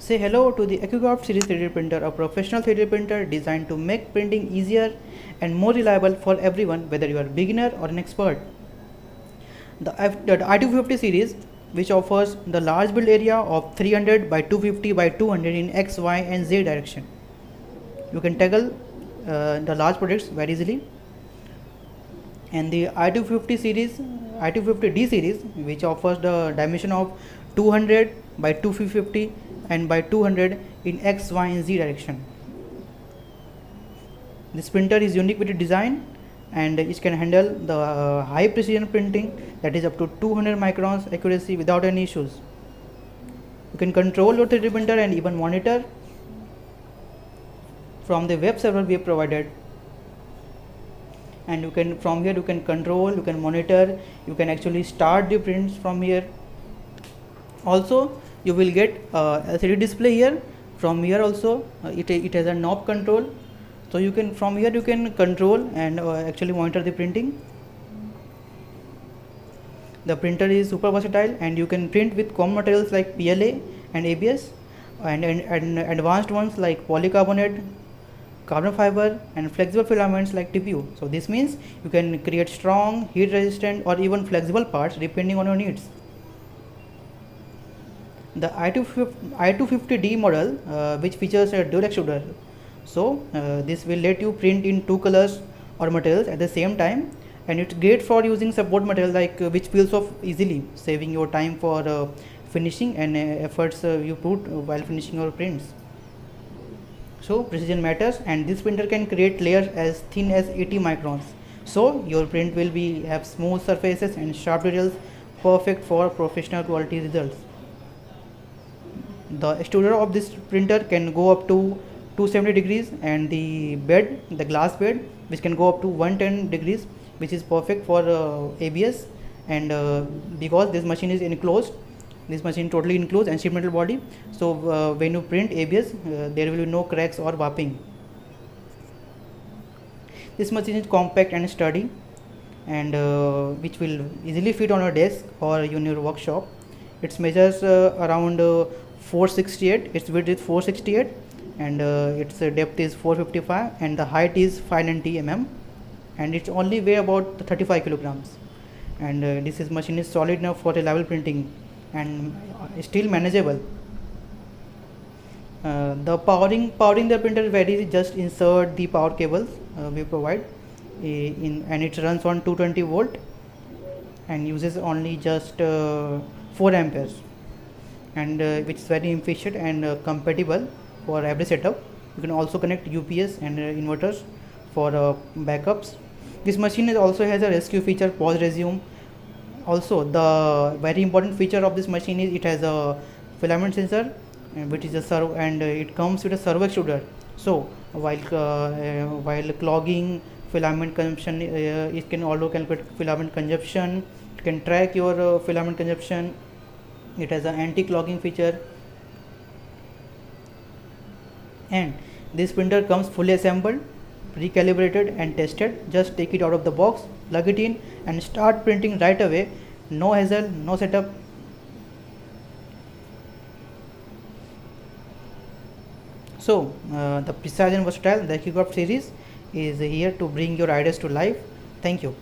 Say hello to the Accrucraft series 3D printer, a professional 3D printer designed to make printing easier and more reliable for everyone, whether you are a beginner or an expert. The I250 series, which offers the large build area of 300 by 250 by 200 in X, Y and Z direction. You can tackle the large projects very easily. And the I250 series, I250D series, which offers the dimension of 200 by 250 and by 200 in X, Y and Z direction. This printer is unique with its design and it can handle the high precision printing, that is up to 200 microns accuracy without any issues. You can control your 3D printer and even monitor from the web server we have provided. And you can, from here you can control, you can monitor, you can actually start the prints from here. Also you will get a 3D display here. From here also it has a knob control, so you can, from here you can control and actually monitor the printing. The printer is super versatile and you can print with common materials like PLA and ABS and advanced ones like polycarbonate, carbon fiber and flexible filaments like TPU. So this means you can create strong, heat resistant or even flexible parts depending on your needs. The I250D model which features a dual extruder. So this will let you print in two colors or materials at the same time, and it's great for using support material like which peels off easily, saving your time for finishing and efforts you put while finishing your prints. So precision matters, and this printer can create layers as thin as 80 microns. So your print will have smooth surfaces and sharp details, perfect for professional quality results. The extruder of this printer can go up to 270 degrees, and the bed, the glass bed, which can go up to 110 degrees, which is perfect for ABS. And because this machine is enclosed, this machine totally enclosed and sheet metal body, so when you print ABS there will be no cracks or warping. This machine is compact and sturdy, and which will easily fit on your desk or in your workshop. It measures around 468, its width is 468 and its depth is 455 and the height is 590 mm, and it only weigh about 35 kilograms. And this machine is solid enough for reliable printing and still manageable. The powering the printer is very easy. Just insert the power cables we provide and it runs on 220 volt and uses only just 4 amperes, and which is very efficient and compatible for every setup. You can also connect UPS and inverters for backups. This machine also has a rescue feature, pause resume. Also, the very important feature of this machine is it has a filament sensor, which is a servo, and it comes with a servo extruder. So while clogging filament consumption, it can also calculate filament consumption. It can track your filament consumption. It has an anti-clogging feature, and this printer comes fully assembled, recalibrated and tested. Just take it out of the box, plug it in and start printing right away. No hassle, no setup. So the precise and versatile, the Accrucraft series is here to bring your ideas to life. Thank you.